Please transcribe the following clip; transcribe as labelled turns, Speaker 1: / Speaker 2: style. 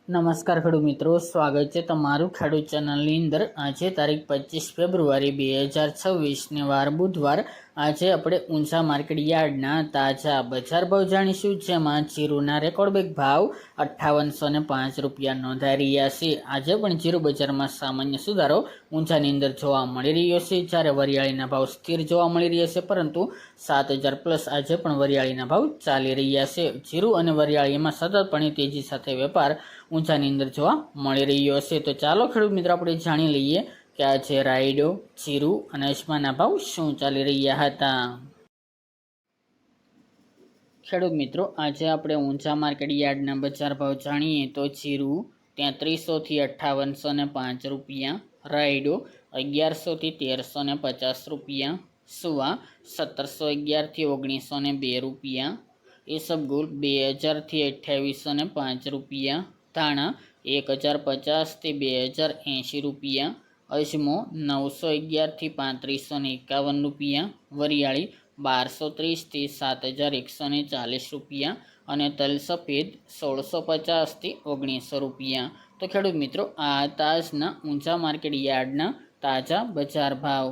Speaker 1: નમસ્કાર ખેડૂત મિત્રો, સ્વાગત છે તમારું ખેડૂત ચેનલની અંદર। આજે તારીખ 25 ફેબ્રુઆરી 2026 ને વાર બુધવાર। આજે આપણે ઊંઝા માર્કેટ યાર્ડના તાજા બજાર ભાવ જાણીશું, જેમાં જીરુના રેકોર્ડબ્રેક ભાવ 5805 રૂપિયા નોંધાઈ રહ્યા છે। આજે પણ જીરુ બજારમાં સામાન્ય સુધારો ઊંઝાની અંદર જોવા મળી રહ્યો છે, જ્યારે વરિયાળીના ભાવ સ્થિર જોવા મળી રહ્યા છે, પરંતુ 7000 પ્લસ આજે પણ વરિયાળીના ભાવ ચાલી રહ્યા છે। જીરુ અને વરિયાળીમાં સતતપણે તેજી સાથે વેપાર ઊંઝાની અંદર જોવા મળી રહ્યો છે। તો ચાલો ખેડૂત મિત્રો આપણે જાણી લઈએ કે આજે રાયડો, જીરુ અને અજમાના ભાવ શું ચાલી રહ્યા હતા। ખેડૂત મિત્રો, આજે આપણે ઊંઝા માર્કેટ યાર્ડના બજાર ભાવ જાણીએ તો જીરુ 3300 થી 5805 રૂપિયા, રાયડો 1100 થી 1350 રૂપિયા, સુવા 1711 થી 1902 રૂપિયા, ઈસબગુલ 2000 થી 2805 રૂપિયા, ધાણા 1050 થી 2080 રૂપિયા, અજમો 911 થી 3551 રૂપિયા, વરિયાળી 1230 થી 7140 રૂપિયા અને તલ સફેદ 1650 થી 1900 રૂપિયા। તો ખેડૂત મિત્રો, આ તાજના ઊંઝા માર્કેટ યાર્ડના તાજા બજાર ભાવ।